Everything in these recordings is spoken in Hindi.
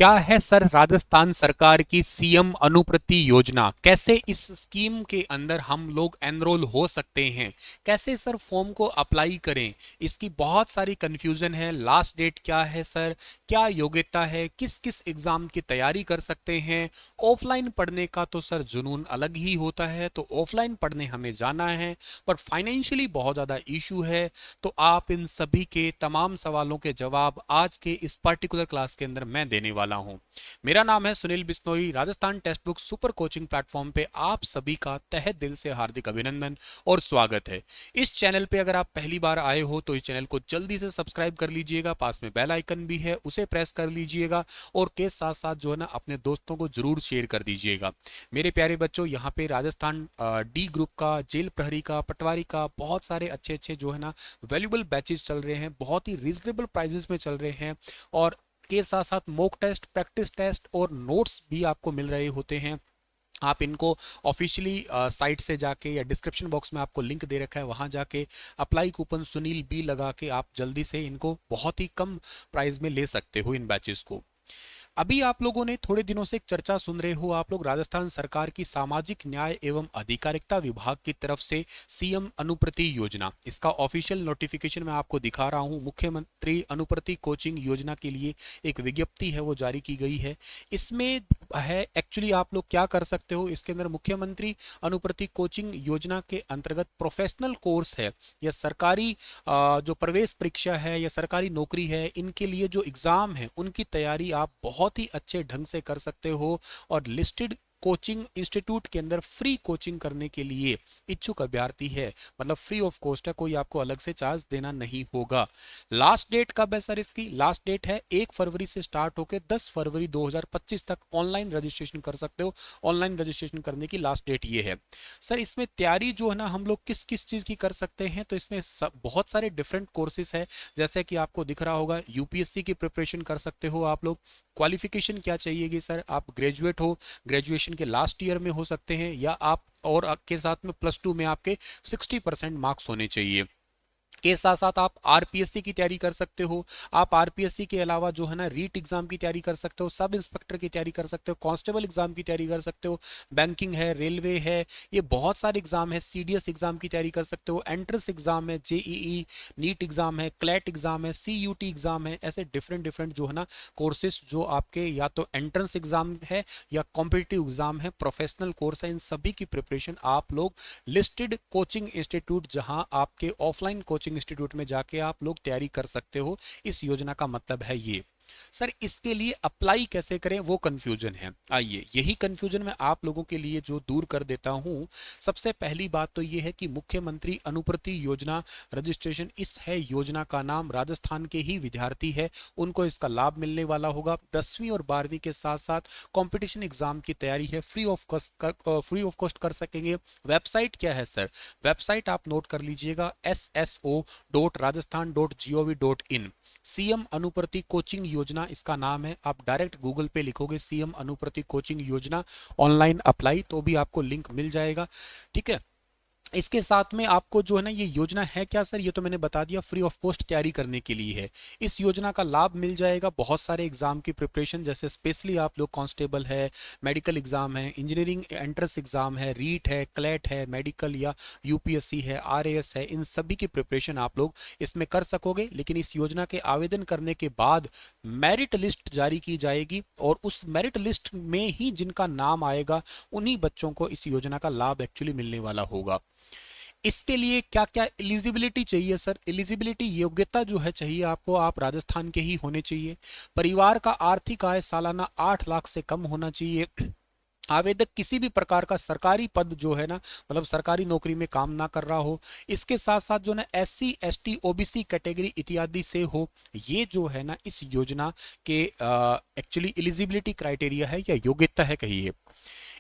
क्या है सर राजस्थान सरकार की सीएम अनुप्रति योजना? कैसे इस स्कीम के अंदर हम लोग एनरोल हो सकते हैं? कैसे सर फॉर्म को अप्लाई करें? इसकी बहुत सारी कंफ्यूजन है। लास्ट डेट क्या है सर? क्या योग्यता है? किस किस एग्जाम की तैयारी कर सकते हैं? ऑफलाइन पढ़ने का तो सर जुनून अलग ही होता है, तो ऑफलाइन पढ़ने हमें जाना है, पर फाइनेंशियली बहुत ज़्यादा इशू है। तो आप इन सभी के तमाम सवालों के जवाब आज के इस पर्टिकुलर क्लास के अंदर मैं देने वाला हूं। मेरा नाम है Sunil Bishnoi. Rajasthan text book super coaching platform पे आप सभी का तहे दिल से हार्दिक अभिनंदन और स्वागत है। इस चैनल पे अगर आप पहली बार आए हो तो इस चैनल को जल्दी से सब्सक्राइब कर लीजिएगा, पास में बेल आइकन भी है उसे प्रेस कर लीजिएगा, और के साथ साथ जो है ना अपने दोस्तों को जरूर शेयर कर दीजिएगा। मेरे प्यारे बच्चों, यहाँ पे राजस्थान डी ग्रुप का, जेल प्रहरी का, पटवारी का बहुत सारे अच्छे अच्छे जो है ना वैल्यूबल बैचेस चल रहे हैं, बहुत ही रीजनेबल प्राइजेस में चल रहे हैं, और के साथ साथ मॉक टेस्ट, प्रैक्टिस टेस्ट और नोट्स भी आपको मिल रहे होते हैं। आप इनको ऑफिशियली साइट से जाके या डिस्क्रिप्शन बॉक्स में आपको लिंक दे रखा है, वहां जाके अप्लाई कूपन सुनील बी लगा के आप जल्दी से इनको बहुत ही कम प्राइस में ले सकते हो इन बैचेस को। अभी आप लोगों ने थोड़े दिनों से एक चर्चा सुन रहे हो, आप लोग राजस्थान सरकार की सामाजिक न्याय एवं अधिकारिता विभाग की तरफ से सीएम अनुप्रति योजना, इसका ऑफिशियल नोटिफिकेशन मैं आपको दिखा रहा हूं। मुख्यमंत्री अनुप्रति कोचिंग योजना के लिए एक विज्ञप्ति है वो जारी की गई है। इसमें है एक्चुअली आप लोग क्या कर सकते हो, इसके अंदर मुख्यमंत्री अनुप्रति कोचिंग योजना के अंतर्गत प्रोफेशनल कोर्स है या सरकारी जो प्रवेश परीक्षा है या सरकारी नौकरी है, इनके लिए जो एग्जाम है उनकी तैयारी आप बहुत ही अच्छे ढंग से कर सकते हो। और लिस्टेड कोचिंग इंस्टीट्यूट के अंदर फ्री कोचिंग करने के लिए इच्छुक अभ्यर्थी है, मतलब फ्री ऑफ कॉस्ट है, कोई आपको अलग से चार्ज देना नहीं होगा। लास्ट डेट कब है सर इसकी? लास्ट डेट है 1 फरवरी से स्टार्ट होकर 10 फरवरी 2025 तक ऑनलाइन रजिस्ट्रेशन कर सकते हो। ऑनलाइन रजिस्ट्रेशन करने की लास्ट डेट ये है। सर इसमें तैयारी जो है ना हम लोग किस किस चीज़ की कर सकते हैं, तो इसमें बहुत सारे डिफरेंट कोर्सेज है। जैसे कि आपको दिख रहा होगा, यूपीएससी की प्रिपरेशन कर सकते हो आप लोग। क्वालिफिकेशन क्या चाहिएगी सर? आप ग्रेजुएट हो, ग्रेजुएशन के लास्ट ईयर में हो सकते हैं, या आप और आपके साथ में +2 में आपके 60% मार्क्स होने चाहिए। के साथ साथ आप आरपीएससी की तैयारी कर सकते हो। आप आरपीएससी के अलावा जो है ना रीट एग्जाम की तैयारी कर सकते हो, सब इंस्पेक्टर की तैयारी कर सकते हो, कांस्टेबल एग्जाम की तैयारी कर सकते हो, बैंकिंग है, रेलवे है, ये बहुत सारे एग्जाम है। सीडीएस एग्जाम की तैयारी कर सकते हो, एंट्रेंस एग्जाम है, जेईई नीट एग्जाम है, क्लैट एग्जाम है, सीयूटी एग्जाम है। ऐसे डिफरेंट डिफरेंट जो है ना कोर्सेज जो आपके या तो एंट्रेंस एग्जाम है या कॉम्पिटिटिव एग्जाम है, प्रोफेशनल कोर्स है, इन सभी की प्रिपरेशन आप लोग लिस्टेड कोचिंग इंस्टीट्यूट, जहां आपके ऑफलाइन कोचिंग इंस्टीट्यूट में जाके आप लोग तैयारी कर सकते हो। इस योजना का मतलब है ये। सर इसके लिए अप्लाई कैसे करें वो कंफ्यूजन है। आइए यही कंफ्यूजन मैं आप लोगों के लिए जो दूर कर देता हूं। सबसे पहली बात तो ये है कि मुख्यमंत्री अनुप्रति योजना रजिस्ट्रेशन, इस है योजना का नाम, राजस्थान के ही विद्यार्थी है उनको इसका लाभ मिलने वाला होगा। 10वीं और 12वीं के साथ साथ कंपटीशन एग्जाम की तैयारी है, फ्री ऑफ कॉस्ट कर सकेंगे। वेबसाइट क्या है सर? वेबसाइट आप नोट कर लीजिएगा, sso.rajasthan.gov.in। सीएम अनुप्रति कोचिंग योजना इसका नाम है। आप डायरेक्ट गूगल पे लिखोगे सीएम अनुप्रति कोचिंग योजना ऑनलाइन अप्लाई, तो भी आपको लिंक मिल जाएगा। ठीक है। इसके साथ में आपको जो है ना ये योजना है क्या सर, ये तो मैंने बता दिया, फ्री ऑफ कॉस्ट तैयारी करने के लिए है। इस योजना का लाभ मिल जाएगा बहुत सारे एग्जाम की प्रिपरेशन, जैसे स्पेशली आप लोग कांस्टेबल है, मेडिकल एग्जाम है, इंजीनियरिंग एंट्रेंस एग्जाम है, रीट है, क्लैट है, मेडिकल या यूपीएससी है, आरएएस है, इन सभी की प्रिपरेशन आप लोग इसमें कर सकोगे। लेकिन इस योजना के आवेदन करने के बाद मेरिट लिस्ट जारी की जाएगी, और उस मेरिट लिस्ट में ही जिनका नाम आएगा उन्हीं बच्चों को इस योजना का लाभ एक्चुअली मिलने वाला होगा। इसके लिए क्या क्या एलिजिबिलिटी चाहिए सर? एलिजिबिलिटी योग्यता जो है चाहिए आपको, आप राजस्थान के ही होने चाहिए। परिवार का आर्थिक आय सालाना 8 लाख से कम होना चाहिए। आवेदक किसी भी प्रकार का सरकारी पद जो है ना, मतलब सरकारी नौकरी में काम ना कर रहा हो। इसके साथ साथ जो ना एससी एसटी ओबीसी कैटेगरी इत्यादि से हो। ये जो है ना इस योजना के एक्चुअली एलिजिबिलिटी क्राइटेरिया है या योग्यता है कहिए।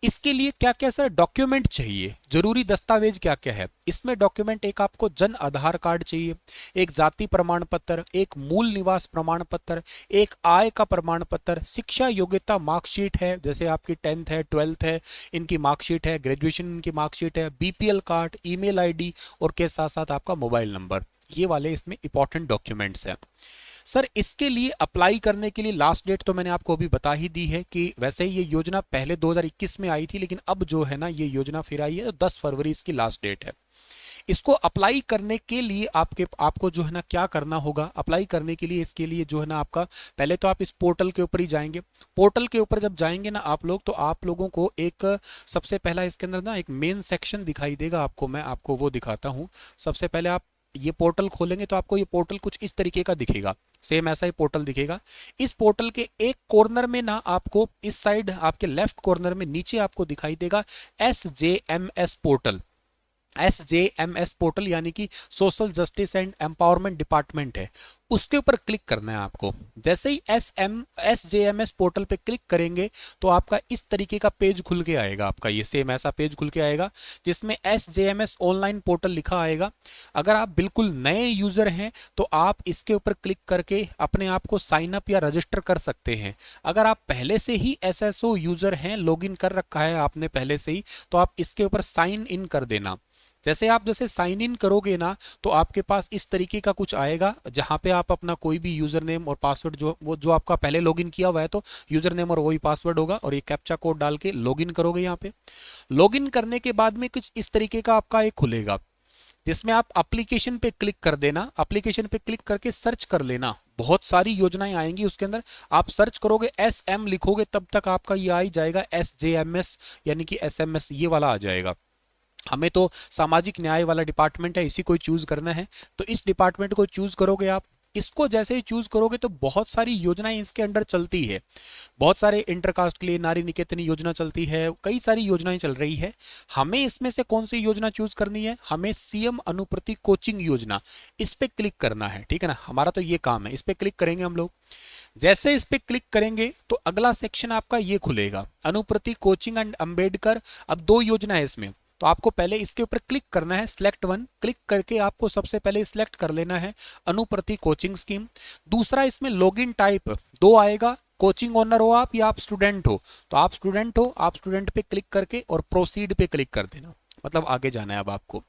इसके लिए क्या क्या सर डॉक्यूमेंट चाहिए, जरूरी दस्तावेज क्या क्या है? इसमें डॉक्यूमेंट, एक आपको जन आधार कार्ड चाहिए, एक जाति प्रमाण पत्र, एक मूल निवास प्रमाण पत्र, एक आय का प्रमाण पत्र, शिक्षा योग्यता मार्कशीट है, जैसे आपकी 10th है, 12th है, इनकी मार्कशीट है, ग्रेजुएशन की मार्कशीट है, बीपीएल कार्ड, ईमेल आईडी, और के साथ साथ आपका मोबाइल नंबर। ये वाले इसमें इंपॉर्टेंट डॉक्यूमेंट्स हैं। सर इसके लिए अप्लाई करने के लिए लास्ट डेट तो मैंने आपको अभी बता ही दी है कि वैसे ही ये योजना पहले 2021 में आई थी, लेकिन अब जो है ना ये योजना फिर आई है, तो 10 फरवरी इसकी लास्ट डेट है। इसको अप्लाई करने के लिए आपको जो है ना क्या करना होगा, अप्लाई करने के लिए इसके लिए जो है ना आपका पहले तो आप इस पोर्टल के ऊपर ही जाएंगे। पोर्टल के ऊपर जब जाएंगे ना आप लोग, तो आप लोगों को एक सबसे पहला इसके अंदर ना एक मेन सेक्शन दिखाई देगा आपको, मैं आपको वो दिखाता हूँ। सबसे पहले आप ये पोर्टल खोलेंगे तो आपको ये पोर्टल कुछ इस तरीके का दिखेगा, सेम ऐसा ही पोर्टल दिखेगा। इस पोर्टल के एक कॉर्नर में ना आपको इस साइड आपके लेफ्ट कॉर्नर में नीचे आपको दिखाई देगा SJMS पोर्टल। SJMS पोर्टल यानी कि social justice and empowerment department है, उसके ऊपर क्लिक करना है आपको। जैसे ही SJMS पोर्टल पे क्लिक करेंगे तो आपका इस तरीके का पेज खुल के आएगा, आपका ये सेम ऐसा पेज खुल के आएगा जिसमें SJMS ऑनलाइन पोर्टल लिखा आएगा। अगर आप बिल्कुल नए यूजर हैं तो आप इसके ऊपर क्लिक करके अपने आप को साइन अप या रजिस्टर कर सकते हैं। अगर आप पहले से ही SSO यूजर हैं, लॉगिन कर रखा है आपने पहले से ही, तो आप इसके ऊपर साइन इन कर देना। जैसे साइन इन करोगे ना तो आपके पास इस तरीके का कुछ आएगा, जहां पे आप अपना कोई भी यूजर नेम और पासवर्ड जो आपका पहले लॉगिन किया हुआ है तो यूजर नेम और वही पासवर्ड होगा, और ये कैप्चा कोड डाल के लॉगिन करोगे। यहाँ पे लॉगिन करने के बाद में कुछ इस तरीके का आपका एक खुलेगा, जिसमें आप एप्लीकेशन पे क्लिक कर देना। एप्लीकेशन पे क्लिक करके सर्च कर लेना, बहुत सारी योजनाएं आएंगी उसके अंदर। आप सर्च करोगे SM लिखोगे तब तक आपका ये आ ही जाएगा SJMS यानी कि SMS ये वाला आ जाएगा। हमें तो सामाजिक न्याय वाला डिपार्टमेंट है, इसी को चूज करना है, तो इस डिपार्टमेंट को चूज करोगे आप। इसको जैसे ही चूज करोगे तो बहुत सारी योजनाएं इसके अंडर चलती है, बहुत सारे इंटरकास्ट के लिए नारी निकेतन योजना चलती है, कई सारी योजनाएं चल रही है। हमें इसमें से कौन सी योजना चूज करनी है, हमें CM अनुप्रति कोचिंग योजना, इस पे क्लिक करना है, ठीक है ना। हमारा तो ये काम है, इस पे क्लिक करेंगे हम लोग। जैसे इस पे क्लिक करेंगे तो अगला सेक्शन आपका ये खुलेगा, अनुप्रति कोचिंग एंड अम्बेडकर। अब 2 योजना है इसमें, तो आपको पहले इसके ऊपर क्लिक करना है, सिलेक्ट वन। क्लिक करके आपको सबसे पहले सिलेक्ट कर लेना है अनुप्रति कोचिंग स्कीम। दूसरा इसमें लॉगिन टाइप 2 आएगा, कोचिंग ओनर हो आप या आप स्टूडेंट हो, तो आप स्टूडेंट हो, आप स्टूडेंट पे क्लिक करके और प्रोसीड पे क्लिक कर देना, मतलब आगे जाना है अब आपको।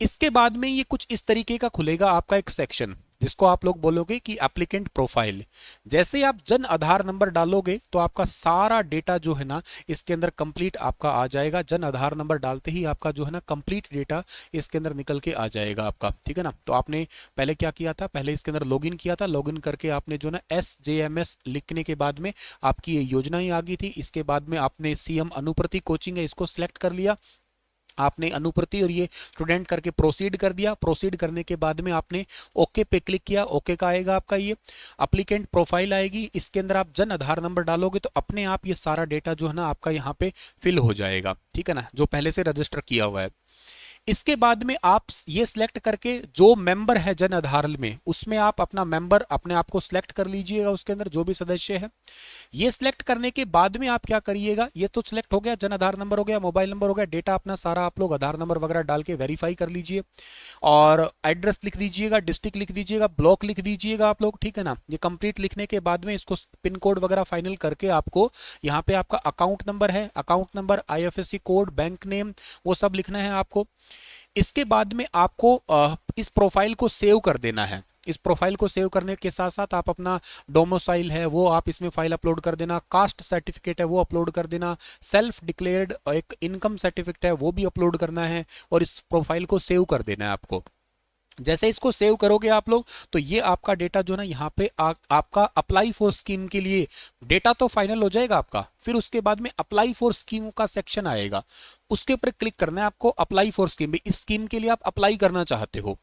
इसके बाद में ये कुछ इस तरीके का खुलेगा आपका एक सेक्शन, जिसको आप लोग बोलोगे कि एप्लीकेंट प्रोफाइल। जैसे आप जन आधार नंबर डालोगे तो आपका सारा डेटा जो है ना इसके अंदर कंप्लीट आपका आ जाएगा। जन आधार नंबर डालते ही आपका जो है ना कंप्लीट डेटा इसके अंदर निकल के आ जाएगा आपका, ठीक है ना। तो आपने पहले क्या किया था, पहले इसके अंदर लॉगिन किया था, लॉगिन करके आपने जो ना SJMS लिखने के बाद में आपकी ये योजनाएं आ गई थी। इसके बाद में आपने CM अनुप्रति कोचिंग है, इसको सिलेक्ट कर लिया आपने, अनुप्रति और ये स्टूडेंट करके प्रोसीड कर दिया। प्रोसीड करने के बाद में आपने ओके पे क्लिक किया, ओके का आएगा आपका ये एप्लीकेंट प्रोफाइल आएगी। इसके अंदर आप जन आधार नंबर डालोगे तो अपने आप ये सारा डेटा जो है ना आपका यहाँ पे फिल हो जाएगा, ठीक है ना, जो पहले से रजिस्टर किया हुआ है। इसके बाद में आप ये सिलेक्ट करके जो मेंबर है जन आधार में, उसमें आप अपना मेंबर अपने आप को सिलेक्ट कर लीजिएगा, उसके अंदर जो भी सदस्य है। ये सिलेक्ट करने के बाद में आप क्या करिएगा, ये तो सिलेक्ट हो गया, जन आधार नंबर हो गया, मोबाइल नंबर हो गया, डेटा अपना सारा आप लोग आधार नंबर वगैरह डाल के वेरीफाई कर लीजिए, और एड्रेस लिख दीजिएगा, डिस्ट्रिक्ट लिख दीजिएगा, ब्लॉक लिख दीजिएगा आप लोग, ठीक है ना। ये कंप्लीट लिखने के बाद में इसको पिन कोड वगैरह फाइनल करके आपको यहाँ पे आपका अकाउंट नंबर है, account number, IFSC code, bank name, वो सब लिखना है आपको। इसके बाद में आपको इस प्रोफाइल को सेव कर देना है। इस प्रोफाइल को सेव करने के साथ साथ आप अपना डोमिसाइल है वो आप इसमें फाइल अपलोड कर देना, कास्ट सर्टिफिकेट है वो अपलोड कर देना, सेल्फ डिक्लेयर्ड एक इनकम सर्टिफिकेट है वो भी अपलोड करना है, और इस प्रोफाइल को सेव कर देना है आपको। जैसे इसको सेव करोगे आप लोग तो ये आपका डेटा जो ना यहाँ पे आपका अप्लाई फॉर स्कीम के लिए डेटा तो फाइनल हो जाएगा आपका। फिर उसके बाद में अप्लाई फॉर स्कीम का सेक्शन आएगा, उसके ऊपर क्लिक करना है आपको। अप्लाई फॉर स्कीम, इस स्कीम के लिए आप अप्लाई करना चाहते हो,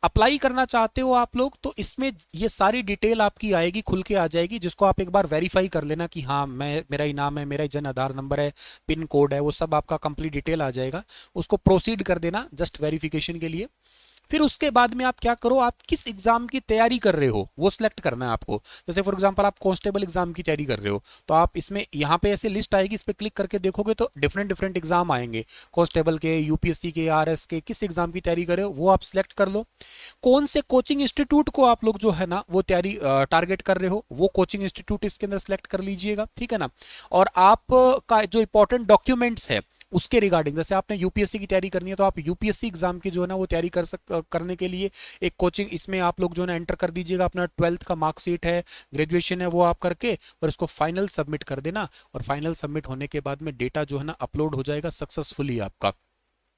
अप्लाई करना चाहते हो आप लोग, तो इसमें ये सारी डिटेल आपकी आएगी, खुल के आ जाएगी, जिसको आप एक बार वेरीफाई कर लेना कि हाँ मेरा ही नाम है, मेरा ही जन आधार नंबर है, पिन कोड है, वो सब आपका कंप्लीट डिटेल आ जाएगा। उसको प्रोसीड कर देना जस्ट वेरिफिकेशन के लिए। फिर उसके बाद में आप क्या करो, आप किस एग्जाम की तैयारी कर रहे हो वो सिलेक्ट करना है आपको। जैसे फॉर एग्जांपल आप कांस्टेबल एग्जाम की तैयारी कर रहे हो तो आप इसमें यहाँ पे ऐसे लिस्ट आएगी, इस पे क्लिक करके देखोगे तो डिफरेंट एग्जाम आएंगे, कांस्टेबल के, UPSC के, RS के, किस एग्जाम की तैयारी कर रहे हो वो आप सिलेक्ट कर लो। कौन से कोचिंग इंस्टीट्यूट को आप लोग जो है ना वो तैयारी टारगेट कर रहे हो, वो कोचिंग इंस्टीट्यूट इसके अंदर सिलेक्ट कर लीजिएगा, ठीक है ना। और आप का जो इंपॉर्टेंट डॉक्यूमेंट्स है उसके रिगार्डिंग, जैसे आपने यूपीएससी की तैयारी करनी है तो आप यूपीएससी एग्जाम की जो है ना वो तैयारी करने के लिए एक कोचिंग इसमें आप लोग जो है ना एंटर कर दीजिएगा। अपना 12th का मार्कशीट है, ग्रेजुएशन है, वो आप करके और इसको फाइनल सबमिट कर देना। और फाइनल सबमिट होने के बाद में डेटा जो है ना अपलोड हो जाएगा सक्सेसफुली आपका।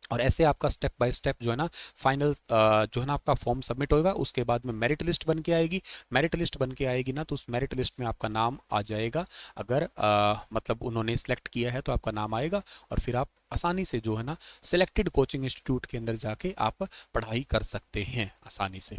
और ऐसे आपका स्टेप बाय स्टेप जो है ना फाइनल जो है ना आपका फॉर्म सबमिट होगा। उसके बाद में मेरिट लिस्ट बन के आएगी। मेरिट लिस्ट बन के आएगी ना तो उस मेरिट लिस्ट में आपका नाम आ जाएगा। अगर मतलब उन्होंने सिलेक्ट किया है तो आपका नाम आएगा और फिर आप आसानी से जो है ना सिलेक्टेड कोचिंग इंस्टीट्यूट के अंदर जाके आप पढ़ाई कर सकते हैं आसानी से।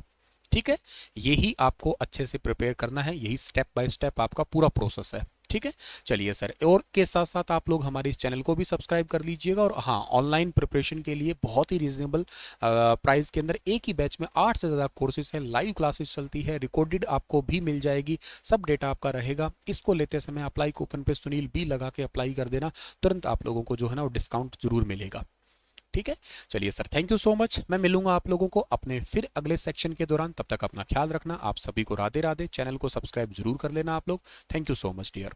ठीक है, यही आपको अच्छे से प्रिपेयर करना है, यही स्टेप बाय स्टेप आपका पूरा प्रोसेस है। ठीक है, चलिए सर, और के साथ साथ आप लोग हमारे इस चैनल को भी सब्सक्राइब कर लीजिएगा। और हाँ, ऑनलाइन प्रिपरेशन के लिए बहुत ही रीजनेबल प्राइस के अंदर एक ही बैच में 8 से ज़्यादा कोर्सेज हैं, लाइव क्लासेस चलती है, रिकॉर्डेड आपको भी मिल जाएगी, सब डेटा आपका रहेगा। इसको लेते समय अप्लाई कूपन पे सुनील बी लगा के अप्लाई कर देना, तुरंत आप लोगों को जो है ना वो डिस्काउंट जरूर मिलेगा। ठीक है, चलिए sir, thank you so much. मैं मिलूंगा आप लोगों को अपने फिर अगले सेक्शन के दौरान। तब तक अपना ख्याल रखना। आप सभी को राधे राधे। चैनल को सब्सक्राइब जरूर कर लेना आप लोग। Thank you so much dear.